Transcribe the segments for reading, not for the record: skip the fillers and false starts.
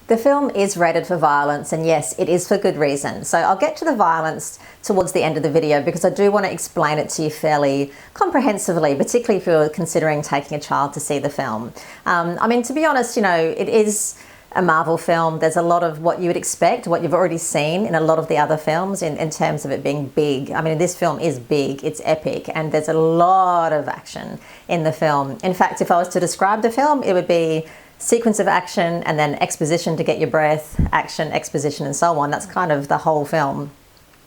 The film is rated for violence, and yes, it is for good reason. So I'll get to the violence towards the end of the video because I do want to explain it to you fairly comprehensively, particularly if you're considering taking a child to see the film. I mean, to be honest, it is a Marvel film. There's a lot of what you would expect, what you've already seen in a lot of the other films in terms of it being big. I mean, this film is big, it's epic, and there's a lot of action in the film. In fact, if I was to describe the film, it would be sequence of action and then exposition to get your breath, action, exposition, and so on. That's kind of the whole film,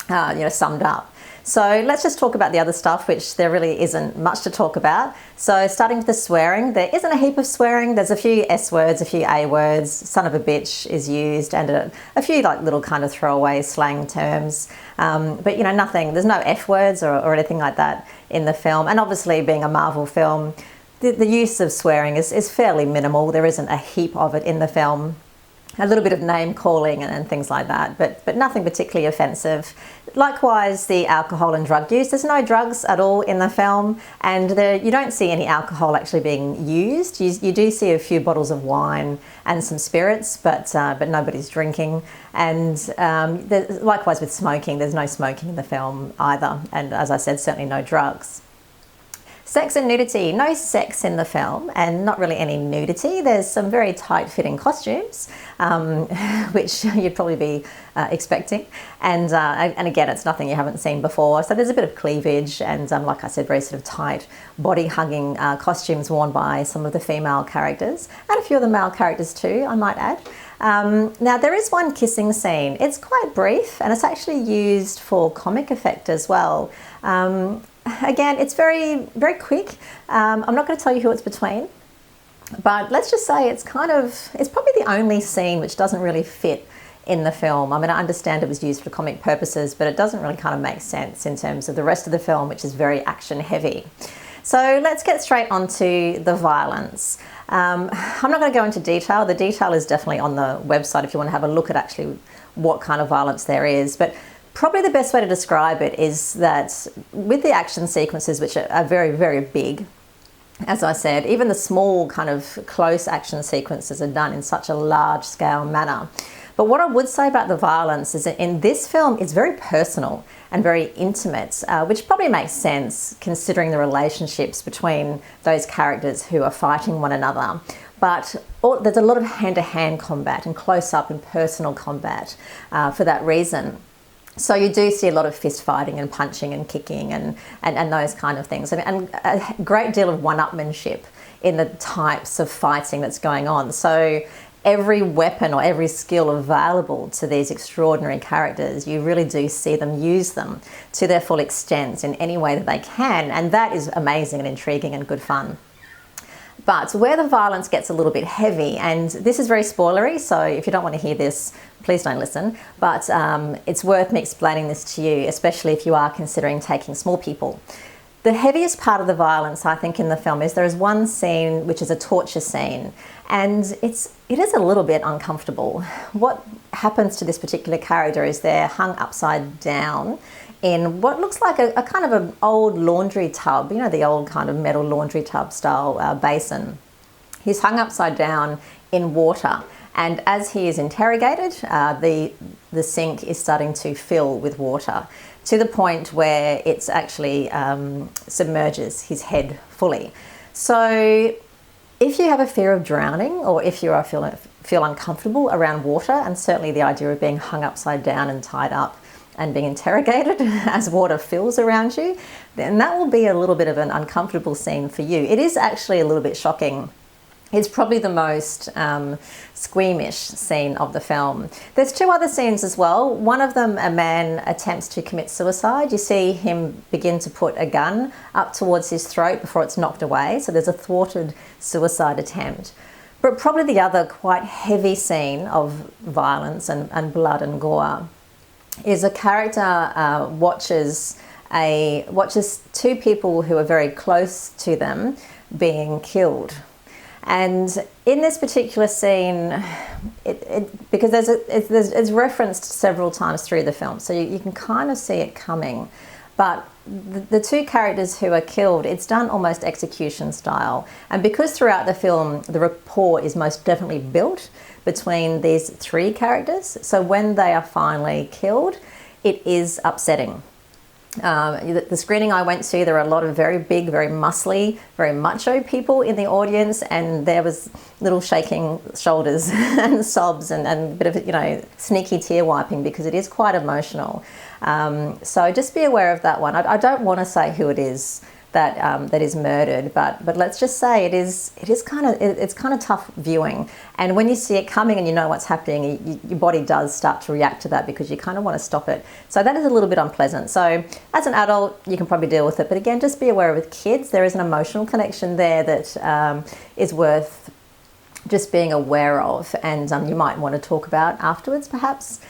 summed up. So let's just talk about the other stuff, which there really isn't much to talk about. So starting with the swearing, there isn't a heap of swearing. There's a few S words, a few A words, son of a bitch is used, and a few like little kind of throwaway slang terms. But nothing, there's no F words or anything like that in the film. And obviously being a Marvel film, the use of swearing is fairly minimal. There isn't a heap of it in the film. A little bit of name calling and things like that, but nothing particularly offensive. Likewise, the alcohol and drug use. There's no drugs at all in the film, and you don't see any alcohol actually being used. You do see a few bottles of wine and some spirits, but nobody's drinking. And likewise with smoking, there's no smoking in the film either. And as I said, certainly no drugs. Sex and nudity. No sex in the film, and not really any nudity. There's some very tight-fitting costumes, which you'd probably be expecting. And again, it's nothing you haven't seen before. So there's a bit of cleavage and, like I said, very sort of tight, body-hugging costumes worn by some of the female characters, and a few of the male characters too, I might add. Now, there is one kissing scene. It's quite brief, and it's actually used for comic effect as well. Again, it's very, very quick. I'm not going to tell you who it's between, but let's just say it's probably the only scene which doesn't really fit in the film. I mean, I understand it was used for comic purposes, but it doesn't really kind of make sense in terms of the rest of the film, which is very action heavy. So let's get straight onto the violence. I'm not going to go into detail. The detail is definitely on the website if you want to have a look at actually what kind of violence there is. But probably the best way to describe it is that with the action sequences, which are very, very big, as I said, even the small kind of close action sequences are done in such a large scale manner. But what I would say about the violence is that in this film, it's very personal and very intimate, which probably makes sense considering the relationships between those characters who are fighting one another. But there's a lot of hand-to-hand combat and close-up and personal combat for that reason. So you do see a lot of fist fighting and punching and kicking and those kind of things, and a great deal of one-upmanship in the types of fighting that's going on. So every weapon or every skill available to these extraordinary characters, you really do see them use them to their full extent in any way that they can, and that is amazing and intriguing and good fun. But where the violence gets a little bit heavy, and this is very spoilery, so if you don't want to hear this, please don't listen, but it's worth me explaining this to you, especially if you are considering taking small people. The heaviest part of the violence, I think, in the film is there is one scene which is a torture scene, and it is a little bit uncomfortable. What happens to this particular character is they're hung upside down in what looks like a kind of an old laundry tub, the old kind of metal laundry tub style basin. He's hung upside down in water, and as he is interrogated, the sink is starting to fill with water to the point where it's actually submerges his head fully. So if you have a fear of drowning, or if you feel uncomfortable around water, and certainly the idea of being hung upside down and tied up and being interrogated as water fills around you, then that will be a little bit of an uncomfortable scene for you. It is actually a little bit shocking. It's probably the most squeamish scene of the film. There's two other scenes as well. One of them, a man attempts to commit suicide. You see him begin to put a gun up towards his throat before it's knocked away. So there's a thwarted suicide attempt. But probably the other quite heavy scene of violence and blood and gore is a character watches two people who are very close to them being killed. And in this particular scene, because it's referenced several times through the film, so you can kind of see it coming. But the two characters who are killed, it's done almost execution style. And because throughout the film, the rapport is most definitely built between these three characters. So when they are finally killed, it is upsetting. The screening I went to, there were a lot of very big, very muscly, very macho people in the audience, and there was little shaking shoulders and sobs and a bit of, sneaky tear wiping, because it is quite emotional. So just be aware of that one. I don't want to say who it is that is murdered, but let's just say it's kind of tough viewing. And when you see it coming and you know what's happening, your body does start to react to that, because you kind of want to stop it. So that is a little bit unpleasant. So as an adult, you can probably deal with it, but again, just be aware with kids, there is an emotional connection there that is worth just being aware of, and you might want to talk about afterwards, perhaps.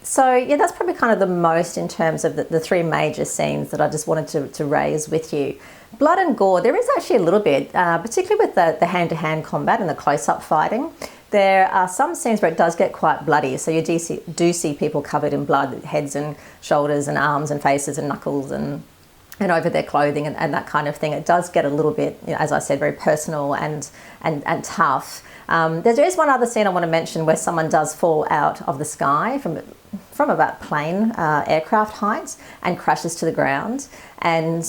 So yeah, that's probably kind of the most in terms of the three major scenes that I just wanted to raise with you. Blood and gore, there is actually a little bit, particularly with the hand-to-hand combat and the close-up fighting. There are some scenes where it does get quite bloody, so you do see people covered in blood, heads and shoulders and arms and faces and knuckles and over their clothing and that kind of thing. It does get a little bit, as I said, very personal and tough. There is one other scene I want to mention where someone does fall out of the sky from about plane aircraft height and crashes to the ground. And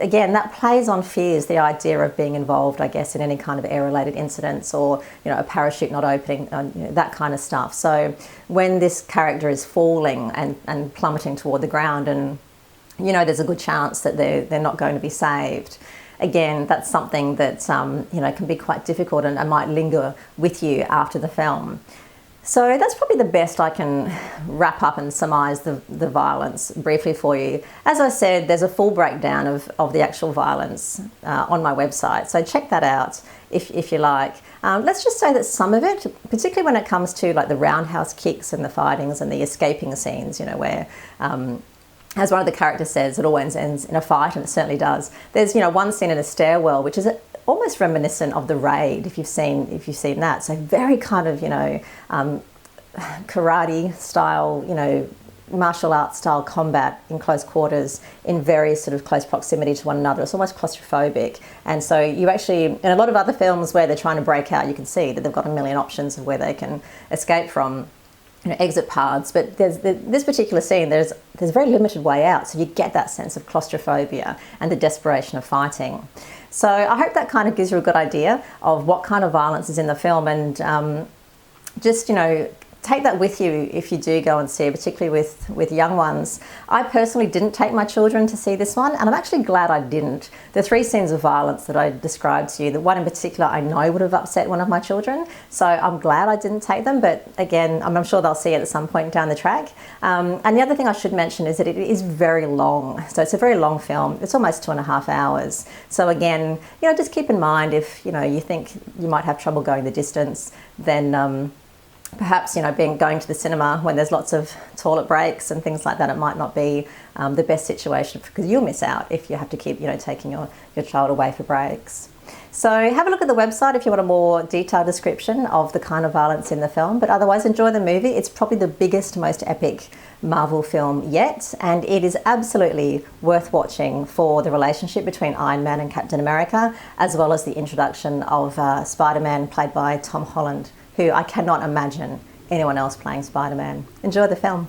again, that plays on fears, the idea of being involved, I guess, in any kind of air-related incidents, or a parachute not opening, that kind of stuff. So when this character is falling and plummeting toward the ground, and there's a good chance that they're not going to be saved. Again, that's something that can be quite difficult and might linger with you after the film. So that's probably the best I can wrap up and surmise the violence briefly for you. As I said, there's a full breakdown of the actual violence on my website, so check that out if you like. Let's just say that some of it, particularly when it comes to like the roundhouse kicks and the fightings and the escaping scenes, where as one of the characters says, it always ends in a fight, and it certainly does. There's one scene in a stairwell which is almost reminiscent of The Raid, if you've seen that. So very kind of karate style, martial arts style combat in close quarters in very sort of close proximity to one another. It's almost claustrophobic, and so you actually, in a lot of other films where they're trying to break out, you can see that they've got a million options of where they can escape from. Exit paths, but this particular scene, there's a very limited way out, so you get that sense of claustrophobia and the desperation of fighting. So I hope that kind of gives you a good idea of what kind of violence is in the film, and just take that with you if you do go and see it, particularly with young ones. I personally didn't take my children to see this one, and I'm actually glad I didn't. The three scenes of violence that I described to you, the one in particular I know would have upset one of my children, so I'm glad I didn't take them, but again, I'm sure they'll see it at some point down the track. And the other thing I should mention is that it is very long, so it's a very long film. It's almost 2.5 hours. So again, just keep in mind, if you think you might have trouble going the distance, then perhaps going to the cinema when there's lots of toilet breaks and things like that, it might not be the best situation, because you'll miss out if you have to keep taking your child away for breaks. So have a look at the website if you want a more detailed description of the kind of violence in the film, but otherwise enjoy the movie. It's probably the biggest, most epic Marvel film yet, and it is absolutely worth watching for the relationship between Iron Man and Captain America, as well as the introduction of Spider-Man, played by Tom Holland, who I cannot imagine anyone else playing Spider-Man. Enjoy the film.